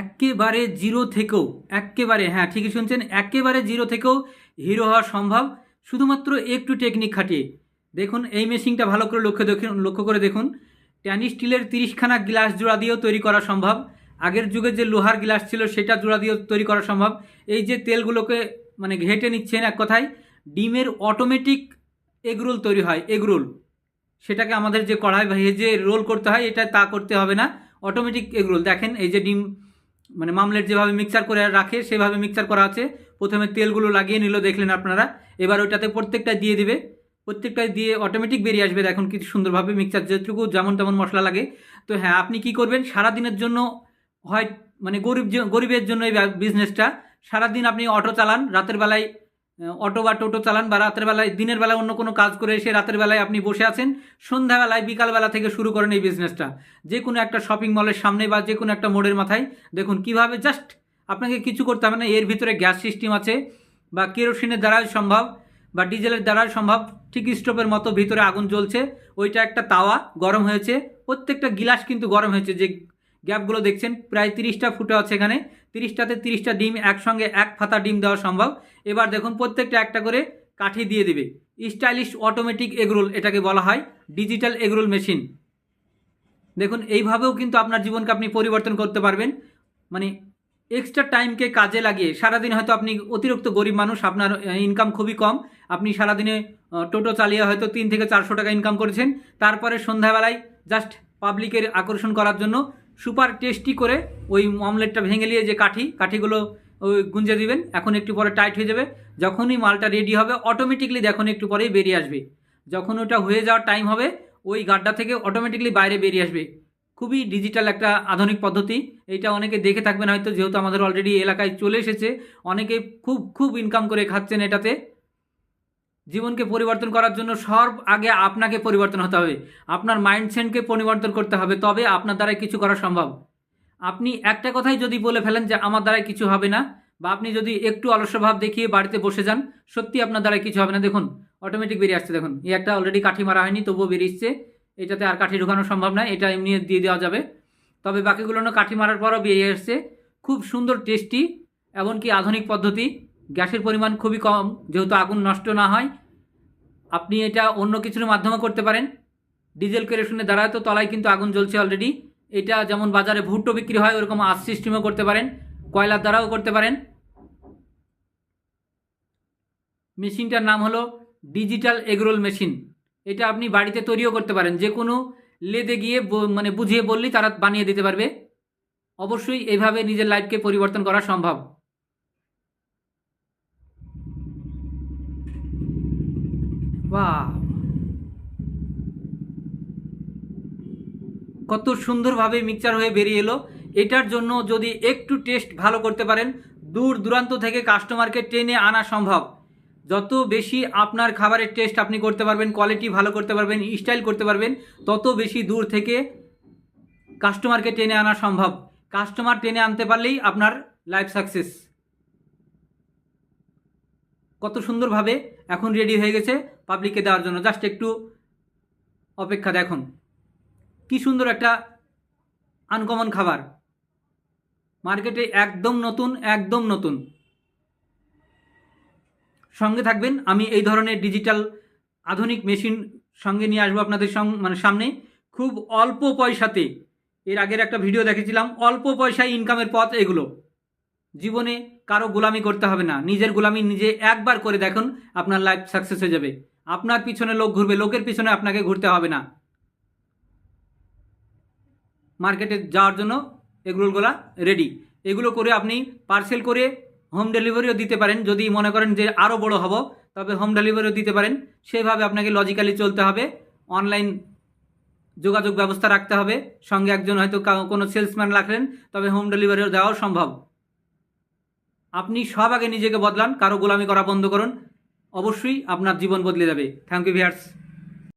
একেবারে জিরো থেকেও, একেবারে, হ্যাঁ ঠিকই শুনছেন, একেবারে জিরো থেকেও হিরো হওয়া সম্ভব শুধুমাত্র একটু টেকনিক খাটিয়ে। দেখুন এই মেশিনটা ভালো করে লক্ষ্য করে দেখুন। ট্যানি স্টিলের 30খানা গ্লাস জোড়া দিয়েও তৈরি করা সম্ভব। আগের যুগে যে লোহার গ্লাস ছিল সেটা জোড়া দিয়েও তৈরি করা সম্ভব। এই যে তেলগুলোকে মানে ঘেটে নিচ্ছেন, এক কথায় ডিমের অটোমেটিক এগরোল তৈরি হয়, এগরোল। সেটাকে আমাদের যে কড়াই ভেজে রোল করতে হয়, এটা তা করতে হবে না, অটোমেটিক এগরোল। দেখেন এই যে ডিম মানে মামলেট যেভাবে মিক্সচার করে রাখে সেভাবে মিক্সচার করা আছে। প্রথমে তেলগুলো লাগিয়ে নিল, দেখলেন আপনারা। এবার ওইটাতে প্রত্যেকটা দিয়ে দিবে, প্রত্যেকটা দিয়ে অটোমেটিক বেরিয়ে আসবে। দেখুন কি সুন্দরভাবে মিক্সচার, যেটুকু যেমন তেমন মশলা লাগে। তো হ্যাঁ, আপনি কি করবেন সারাদিনের জন্য, হয় মানে গরিবের জন্য এই বিজনেসটা। সারাদিন আপনি অটো চালান, রাতের বেলায় অটো বা টোটো চালান, বা রাতের বেলায়, দিনের বেলায় অন্য কোনো কাজ করে এসে রাতের বেলায় আপনি বসে আছেন, সন্ধ্যাবেলায় বিকালবেলা থেকে শুরু করেন এই বিজনেসটা। যে কোনো একটা শপিং মলের সামনে বা যে কোনো একটা মোড়ের মাথায় দেখুন কিভাবে, জাস্ট আপনাকে কিছু করতে হবে না। এর ভিতরে গ্যাস সিস্টেম আছে, বা কেরোসিনের দ্বারাই সম্ভব, বা ডিজেলের দ্বারাই সম্ভব। ঠিক স্টোভের মতো ভিতরে আগুন জ্বলছে, ওইটা একটা তাওয়া গরম হয়েছে, প্রত্যেকটা গিলাস কিন্তু গরম হয়েছে। যে গ্যাপগুলো দেখছেন প্রায় 30টা ফুটো আছে এখানে, 30টাতে 30টা ডিম একসঙ্গে, এক ফাতা ডিম দেওয়া সম্ভব। এবার দেখুন প্রত্যেকটা একটা করে কাঠি দিয়ে দিবে। স্টাইলিশ অটোমেটিক এগরোল এটাকে বলা হয়, ডিজিটাল এগরোল মেশিন। দেখুন এইভাবেও কিন্তু আপনার জীবনকে আপনি পরিবর্তন করতে পারবেন। মানে এক্সট্রা টাইমকে কাজে লাগিয়ে, সারাদিন হয়তো আপনি অতিরিক্ত গরিব মানুষ, আপনার ইনকাম খুবই কম, আপনি সারাদিনে টোটো চালিয়ে হয়তো 3 থেকে 400 টাকা ইনকাম করেছেন। তারপরে সন্ধ্যাবেলায় জাস্ট পাবলিকের আকর্ষণ করার জন্য সুপার টেস্টি করে ওই অমলেটটা ভেঙে নিয়ে যে কাঠিগুলো ওই গুঁজে দিবেন, এখন একটু পরে টাইট হয়ে যাবে। যখনই মালটা রেডি হবে অটোমেটিকলি দেখুন একটু পরেই বেরিয়ে আসবে। যখন ওটা হয়ে যাওয়ার টাইম হবে ওই গাড্ডা থেকে অটোমেটিকলি বাইরে বেরিয়ে আসবে। খুবই ডিজিটাল একটা আধুনিক পদ্ধতি। এইটা অনেকে দেখে থাকবেন হয়তো, যেহেতু আমাদের অলরেডি এলাকায় চলে এসেছে, অনেকে খুব খুব ইনকাম করে খাচ্ছেন এটাতে। জীবনকে পরিবর্তন করার জন্য সর্ব আগে আপনাকে পরিবর্তন হতে হবে, আপনার মাইন্ডসেটকে পরিবর্তন করতে হবে, তবে আপনার দ্বারাই কিছু করা সম্ভব। আপনি একটা কথাই যদি বলে ফেলেন যে আমার দ্বারাই কিছু হবে না, বা আপনি যদি একটু অলস্যভাব দেখিয়ে বাড়িতে বসে যান, সত্যি আপনার দ্বারাই কিছু হবে না। দেখুন অটোমেটিক বেরিয়ে আসছে, দেখুন এই একটা অলরেডি কাঠি মারা হয়নি তবুও বেরিয়েছে। এটাতে আর কাঠি ঢুকানো সম্ভব নয়, এটা এমনি দিয়ে দেওয়া যাবে। তবে বাকিগুলো কাঠি মারার পরও বেরিয়ে আসছে। খুব সুন্দর, টেস্টি, এমনকি আধুনিক পদ্ধতি। গ্যাসের পরিমাণ খুবই কম, যেহেতু আগুন নষ্ট না হয়। আপনি এটা অন্য কিছুর মাধ্যমে করতে পারেন, ডিজেল কেরোসিনের দ্বারা তো তলায় কিন্তু আগুন জ্বলছে অলরেডি। এটা যেমন বাজারে ভুট্টো বিক্রি হয় ওরকম আঁচ সিস্টেমও করতে পারেন, কয়লার দ্বারাও করতে পারেন। মেশিনটার নাম হলো ডিজিটাল এগরোল মেশিন। এটা আপনি বাড়িতে তৈরিও করতে পারেন, যে কোনো লেদে গিয়ে মানে বুঝিয়ে বললেই তারা বানিয়ে দিতে পারবে। অবশ্যই এভাবে নিজের লাইফকে পরিবর্তন করা সম্ভব। বাহ, কত সুন্দরভাবে মিক্সচার হয়ে বেরিয়ে এলো। এটার জন্য যদি একটু টেস্ট ভালো করতে পারেন, দূর দূরান্ত থেকে কাস্টমারকে টেনে আনা সম্ভব। যত বেশি আপনার খাবারের টেস্ট আপনি করতে পারবেন, কোয়ালিটি ভালো করতে পারবেন, স্টাইল করতে পারবেন, তত বেশি দূর থেকে কাস্টমারকে টেনে আনা সম্ভব। কাস্টমার টেনে আনতে পারলেই আপনার লাইফ সাকসেস। কত সুন্দরভাবে এখন রেডি হয়ে গেছে পাবলিককে দেওয়ার জন্য, জাস্ট একটু অপেক্ষা। দেখুন কি সুন্দর একটা আনকমন খাবার, মার্কেটে একদম নতুন, একদম নতুন। সঙ্গে থাকবেন, আমি এই ধরনের ডিজিটাল আধুনিক মেশিন সঙ্গে নিয়ে আসবো আপনাদের সামনে, খুব অল্প পয়সাতে। এর আগের একটা ভিডিও দেখেছিলাম, অল্প পয়সায় ইনকামের পথ এগুলো। জীবনে কারো গোলামি করতে হবে না, নিজের গোলামি নিজে একবার করে দেখুন, আপনার লাইফ সাকসেস হয়ে যাবে। আপনার পিছনে লোক ঘুরবে, লোকের পিছনে আপনাকে ঘুরতে হবে না। মার্কেটে যাওয়ার জন্য এগুলোগুলা রেডি। এগুলো করে আপনি পার্সেল করে হোম ডেলিভারিও দিতে পারেন, যদি মনে করেন যে আরও বড় হব তবে হোম ডেলিভারিও দিতে পারেন। সেভাবে আপনাকে লজিক্যালি চলতে হবে, অনলাইন যোগাযোগ ব্যবস্থা রাখতে হবে, সঙ্গে একজন হয়তো কোনো সেলসম্যান রাখলেন, তবে হোম ডেলিভারিও দেওয়াও সম্ভব। আপনি সব আগে নিজেকে বদলান, কারো গোলামি করা বন্ধ করুন, অবশ্যই আপনার জীবন বদলে যাবে। Thank you viewers.